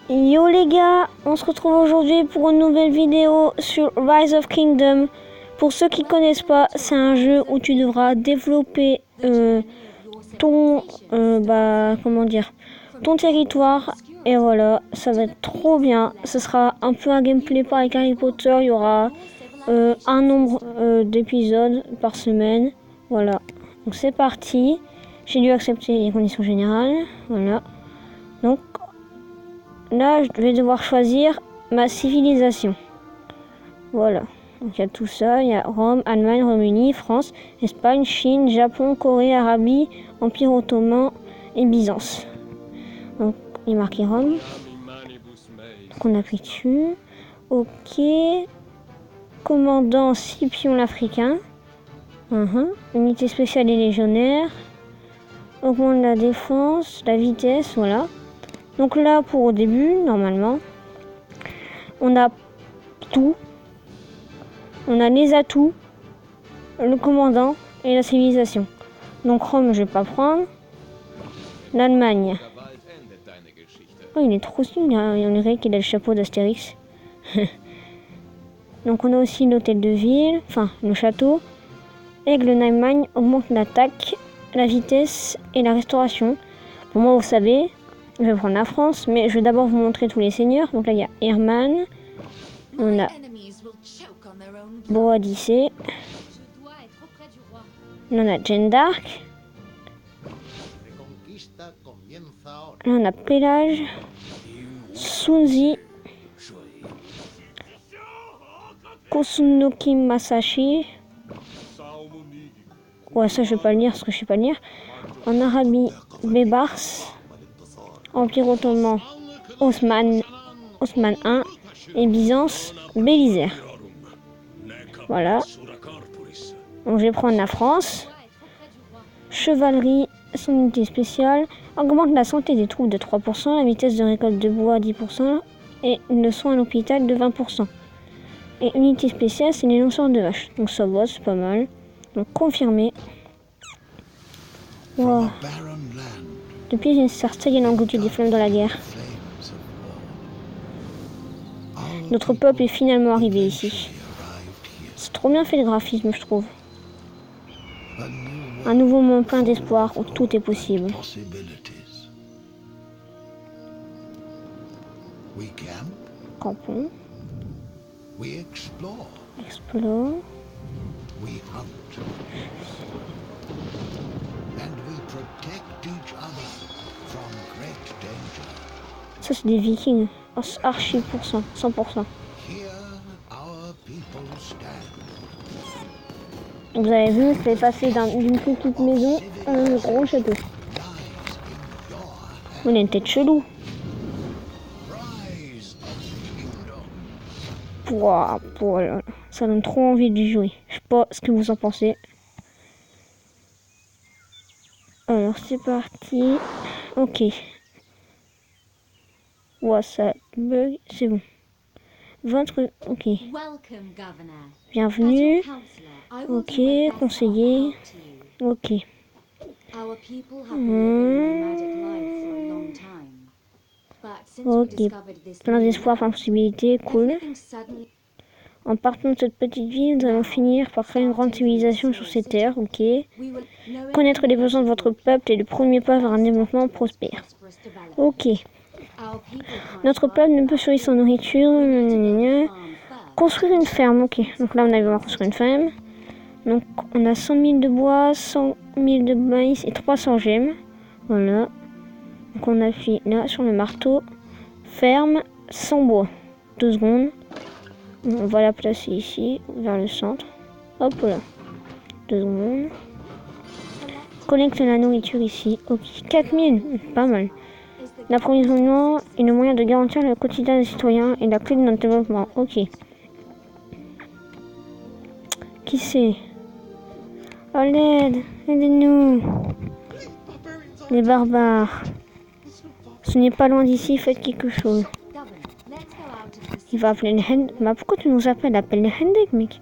Yo les gars, on se retrouve aujourd'hui pour une nouvelle vidéo sur Rise of Kingdom. Pour ceux qui connaissent pas, c'est un jeu où tu devras développer ton ton territoire. Et voilà, ça va être trop bien. Ce sera un peu un gameplay pareil qu'Harry Potter. Il y aura un nombre d'épisodes par semaine. Voilà, donc c'est parti. J'ai dû accepter les conditions générales. Voilà, donc là, je vais devoir choisir ma civilisation. Voilà. Donc il y a tout ça. Il y a Rome, Allemagne, Roumanie, France, Espagne, Chine, Japon, Corée, Arabie, Empire ottoman et Byzance. Donc il est marqué Rome. Donc on appuie dessus. Ok. Commandant Scipion l'Africain. Unité spéciale et légionnaire. Augmente la défense, la vitesse, voilà. Donc là, pour au début, normalement, on a tout. On a les atouts, le commandant et la civilisation. Donc Rome, je vais pas prendre. L'Allemagne. Oh, il est trop stylé, on dirait qu'il a le chapeau d'Astérix. Donc on a aussi l'hôtel de ville, enfin le château. Aigle Allemagne augmente l'attaque, la vitesse et la restauration. Pour moi, vous savez, je vais prendre la France, mais je vais d'abord vous montrer tous les seigneurs. Donc là, il y a Hermann, on a Boadicée, on a Jeanne d'Arc, là on a Pélage, Sunzi, Kosunoki Masashi. Ouais, ça je vais pas le lire parce que je sais pas lire. En Arabie, Bébars, Empire ottoman, Osman 1 et Byzance, Bélisère. Voilà. Donc je vais prendre la France. Chevalerie, son unité spéciale. Augmente la santé des troupes de 3%, la vitesse de récolte de bois 10% et le soin à l'hôpital de 20%. Et unité spéciale, c'est les lanceurs de vaches. Donc ça va, c'est pas mal. Donc confirmé. Wow. Depuis une certaine englouti des flammes dans la guerre. Notre peuple est finalement arrivé ici. C'est trop bien fait le graphisme, je trouve. Un nouveau monde plein d'espoir où tout est possible. Campons. Explore. Ça c'est des vikings. Archi pour 100%. Vous avez vu, c'est passé d'une petite maison à un gros château. On a une tête chelou. Ça donne trop envie de jouer. Je sais pas ce que vous en pensez. Alors c'est parti. Ok. Ouais, ça bug, c'est bon. Ok. Bienvenue. Ok, conseiller. Ok. Ok. Plein d'espoir, plein de possibilités, cool. En partant de cette petite ville, nous allons finir par créer une grande civilisation sur ces terres, ok. Connaître les besoins de votre peuple est le premier pas vers un développement prospère. Ok. Notre peuple ne peut survivre sans nourriture. Construire une ferme, ok. Donc là, on va construire une ferme. Donc, on a 100 000 de bois, 100 000 de maïs et 300 gemmes. Voilà. Donc, on appuie là sur le marteau. Ferme, sans bois. 2 secondes. On va la placer ici, vers le centre. Hop là. 2 secondes. Connecte la nourriture ici. Ok, 4000, pas mal. L'approvisionnement est le moyen de garantir le quotidien des citoyens et la clé de notre développement. Ok. Qui c'est? Oh l'aide, aidez-nous. Les barbares. Ce n'est pas loin d'ici, faites quelque chose. Il va appeler le Hendek. Bah pourquoi tu nous appelles? Appelle le Hendek, mec.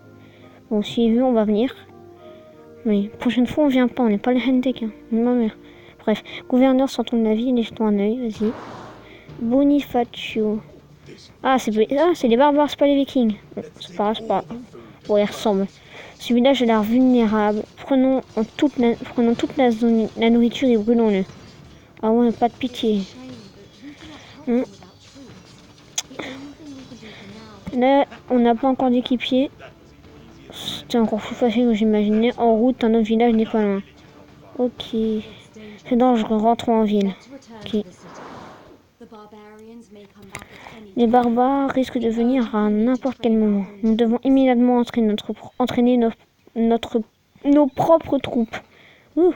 Bon, s'il veut, on va venir. Mais prochaine fois, on vient pas, on n'est pas le Hendek. Hein. Ma mère. Bref, gouverneur, sans ton avis, lèche-toi un œil, vas-y. Bonifacio. Ah, c'est les barbares, c'est pas les vikings. Bon, c'est pas. Bon, ils ressemblent. Ce village a l'air vulnérable. Prenons toute la nourriture et brûlons-le. Ah ouais, pas de pitié. Là, on n'a pas encore d'équipier. C'était encore plus facile que j'imaginais. En route, un autre village n'est pas loin. Ok. C'est dangereux, rentrons en ville. Ok. Les barbares risquent de venir à n'importe quel moment. Nous devons immédiatement entraîner nos propres troupes. Ouh.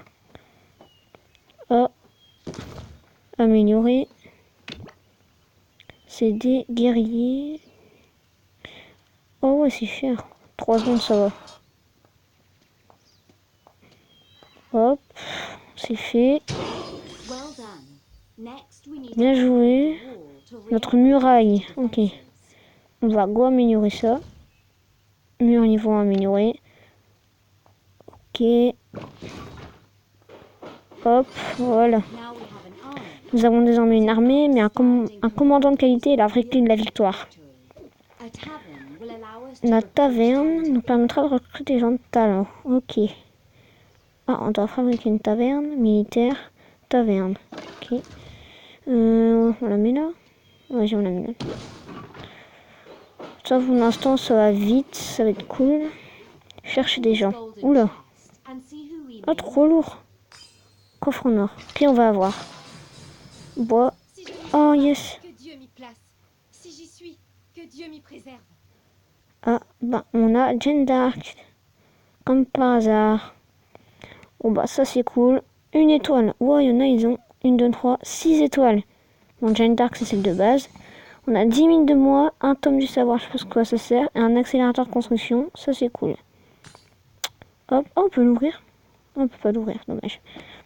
Oh. Améliorer. C'est des guerriers. Oh ouais, c'est cher. 3 secondes, ça va. Hop. C'est fait. Bien joué. Notre muraille. Ok. On va go améliorer ça. Mur niveau amélioré. Ok. Hop. Voilà. Nous avons désormais une armée, mais un commandant de qualité est la vraie clé de la victoire. La taverne nous permettra de recruter des gens de talent. Ok. Ah, on doit fabriquer une taverne militaire. Taverne. Ok. On la met là. Ouais, on la met là. Ça, pour l'instant, ça va vite. Ça va être cool. Chercher des gens. Oula. Ah, trop lourd. Coffre en or. Ok, on va avoir. Bois. Oh, yes. Ah, bah, on a Jeanne d'Arc. Comme par hasard. Bon, bah, ça, c'est cool. Une étoile. Ouais, il y en a, ils ont 1, 2, 3, 6 étoiles. Bon, Jeanne d'Arc, c'est celle de base. On a 10 000 de moi, un tome du savoir, je sais pas à quoi ça sert, et un accélérateur de construction. Ça, c'est cool. Hop, oh, on peut l'ouvrir. On peut pas l'ouvrir, dommage.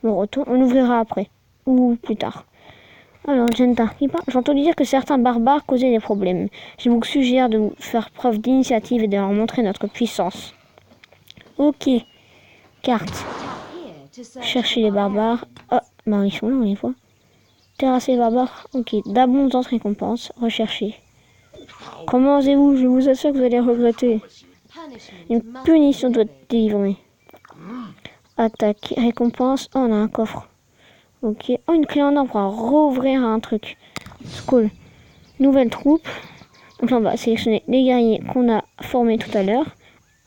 Bon, retour, on l'ouvrira après. Ou plus tard. Alors, Jeanne d'Arc, j'ai entendu dire que certains barbares causaient des problèmes. Je vous suggère de faire preuve d'initiative et de leur montrer notre puissance. Ok. Carte. Chercher les barbares. Oh, bah ils sont là, on les voit. Terrasser les barbares. Ok. D'abondantes récompenses. Rechercher. Comment osez-vous? Je vous assure que vous allez regretter. Une punition doit être délivrée. Attaque. Récompense. Oh, on a un coffre. Ok. Oh, une clé en or pour rouvrir un truc. C'est cool. Nouvelle troupe. Donc là, on va sélectionner les guerriers qu'on a formés tout à l'heure.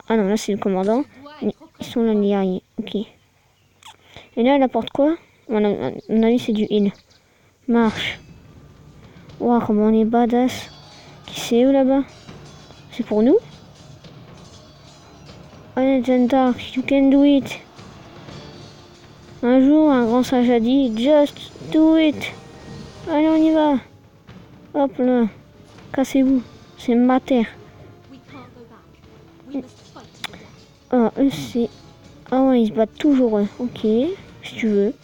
Ah non, là, c'est le commandant. Ils sont là, les guerriers. Ok. Et là, elle apporte quoi? On a vu, c'est du heal. Marche. Waouh, comment on est badass. Qui c'est où là-bas? C'est pour nous? Allez, Jeanne d'Arc, you can do it. Un jour, un grand sage a dit, just do it. Allez, on y va. Hop là. Cassez-vous. C'est ma terre. Ah, eux, c'est... Ah ouais, ils se battent toujours, eux. Ok, si tu veux.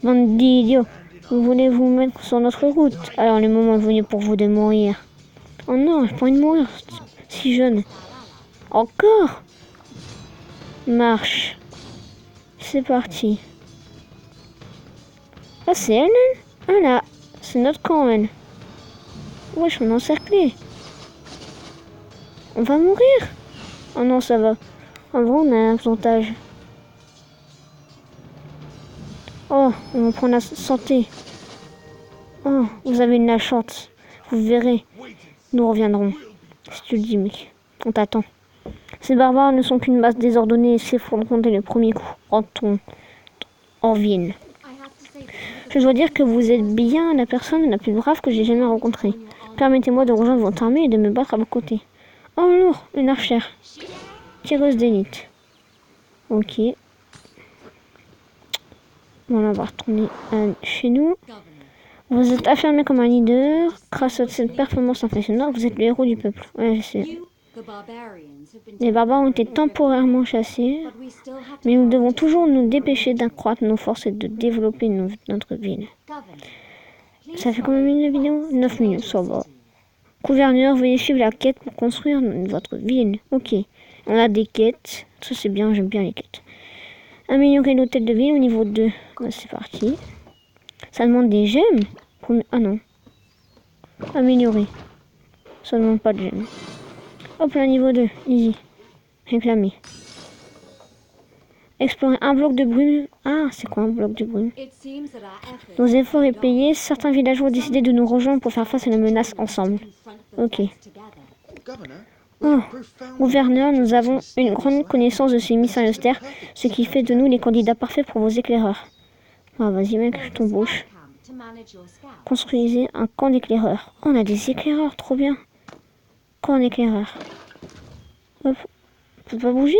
Bande d'idiots. Vous voulez vous mettre sur notre route? Alors, le moment est venu pour vous de mourir. Oh non, j'ai pas envie de mourir. Si jeune. Encore? Marche. C'est parti. Ah, c'est elle, elle? Ah là, c'est notre camp, elle. Wesh, on est encerclé. On va mourir? Oh non, ça va. En vrai, on a un avantage. Oh, on va prendre la santé. Oh, vous avez une la chance. Vous verrez. Nous reviendrons. Si tu le dis, mec. On t'attend. Ces barbares ne sont qu'une masse désordonnée et s'effondreront dès le premier coup. Rentrons en ville. Je dois dire que vous êtes bien la personne la plus brave que j'ai jamais rencontrée. Permettez-moi de rejoindre votre armée et de me battre à vos côtés. Oh lourd, une archère. Tireuse d'élite. Ok. Bon, là, on va retourner chez nous. Vous êtes affirmé comme un leader. Grâce à cette performance impressionnante, vous êtes le héros du peuple. Ouais, je sais. Les barbares ont été temporairement chassés, mais nous devons toujours nous dépêcher d'accroître nos forces et de développer notre ville. Ça fait combien de minutes de vidéo? 9 minutes, ça va. Gouverneur, veuillez suivre la quête pour construire votre ville. Ok. On a des quêtes. Ça, c'est bien, j'aime bien les quêtes. Améliorer l'hôtel de ville au niveau 2. Ouais, c'est parti. Ça demande des gemmes. Ah non. Améliorer. Ça ne demande pas de gemme. Hop là, niveau 2. Easy. Réclamer. Explorer un bloc de brume. Ah, c'est quoi un bloc de brume? Nos efforts est payés. Certains villageois ont décidé de nous rejoindre pour faire face à la menace ensemble. Ok. Oh, gouverneur, nous avons une grande connaissance de ces mystérieuses terres, ce qui fait de nous les candidats parfaits pour vos éclaireurs. Ah, vas-y mec, je t'embauche. Construisez un camp d'éclaireurs. Oh, on a des éclaireurs, trop bien. Camp d'éclaireurs. Hop, on peut pas bouger.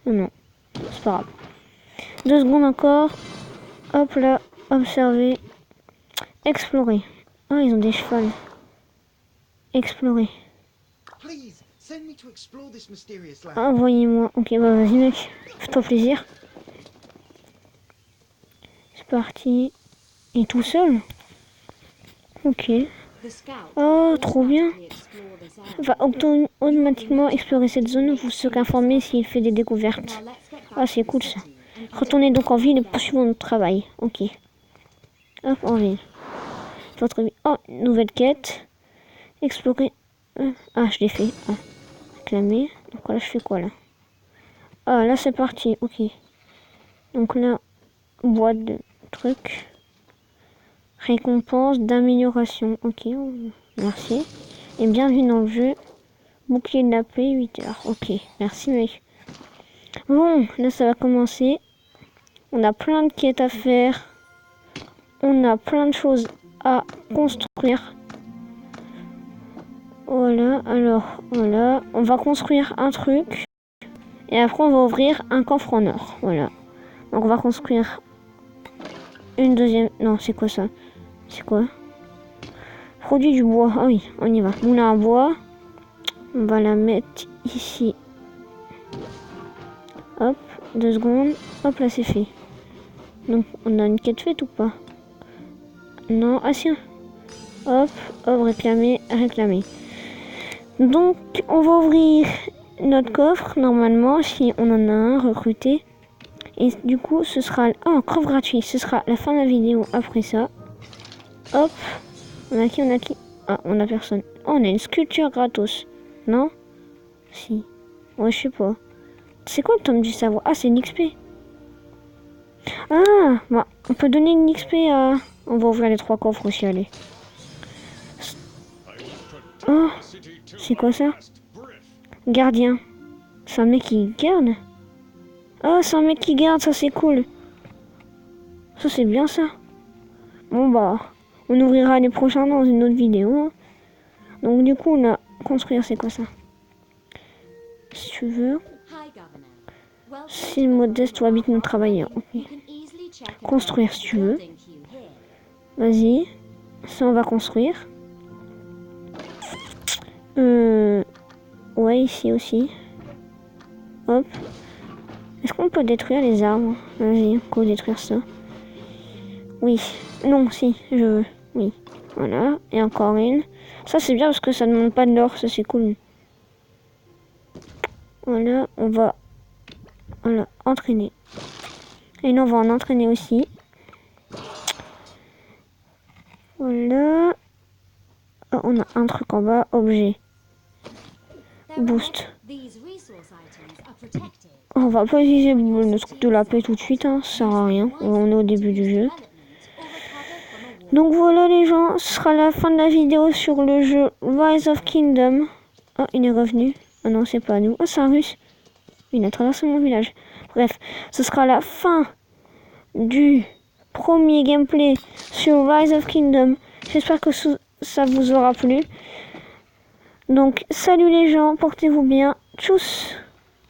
Oh non, c'est pas grave. 2 secondes encore. Hop là, observer. Explorer. Ah, ils ont des chevals. Explorer. Envoyez-moi. Ok, bah vas-y mec, fais-toi plaisir. C'est parti. Et tout seul. Ok. Oh, trop bien. Va automatiquement explorer cette zone. Vous serez informé s'il fait des découvertes. Ah, c'est cool ça. Retournez donc en ville et poursuivons notre travail. Ok. Hop, en ville. Votre vie. Oh, nouvelle quête. Explorer. Ah, je l'ai fait. Ah. Réclamer. Donc là, je fais quoi là? Ah, là, c'est parti. Ok. Donc là, boîte de trucs. Récompense d'amélioration. Ok, merci. Et bienvenue dans le jeu. Bouclier de la paix, 8 heures. Ok, merci mec. Bon, là ça va commencer. On a plein de quêtes à faire. On a plein de choses à construire. Voilà, alors, voilà. On va construire un truc. Et après on va ouvrir un coffre en or. Voilà. Donc on va construire une deuxième... Non, c'est quoi ça? C'est quoi? Produit du bois. Ah oui, on y va. Moulin à bois. On va la mettre ici. Hop, 2 secondes. Hop, là c'est fait. Donc, on a une quête faite ou pas? Non, ah si. Hop, hop, réclamer, réclamer. Donc, on va ouvrir notre coffre, normalement, si on en a un recruté. Et du coup, ce sera... Oh, coffre gratuit. Ce sera la fin de la vidéo après ça. Hop. On a qui? On a qui? Ah, on a personne. Oh, on a une sculpture gratos. Non? Si. Ouais, je sais pas. C'est quoi le tome du savoir? Ah, c'est une XP. Ah, bah, on peut donner une XP à... On va ouvrir les 3 coffres aussi, allez. Oh, c'est quoi ça? Gardien. C'est un mec qui garde? Ah, c'est un mec qui garde, ça c'est cool. Ça c'est bien ça. Bon bah, on ouvrira les prochains dans une autre vidéo. Donc du coup, on a... Construire, c'est quoi ça? Si tu veux... Si modeste ou habite nos travailleurs. Okay. Construire si tu veux. Vas-y. Ça on va construire. Ouais, ici aussi. Hop. Est-ce qu'on peut détruire les arbres? Vas-y, on peut détruire ça. Oui. Non, si, je veux. Oui. Voilà. Et encore une. Ça c'est bien parce que ça ne demande pas de l'or. Ça c'est cool. Voilà. On va... Voilà. Entraîner. Et là on va en entraîner aussi. Voilà. Oh, on a un truc en bas. Objet. Boost. On va pas utiliser le truc de la paix tout de suite, hein, ça sert à rien. On est au début du jeu. Donc voilà les gens, ce sera la fin de la vidéo sur le jeu Rise of Kingdom. Oh, il est revenu. Ah non, c'est pas nous. Oh, c'est un russe. Il a traversé mon village. Bref, ce sera la fin du premier gameplay sur Rise of Kingdom. J'espère que ça vous aura plu. Donc, salut les gens, portez-vous bien. Tchuss!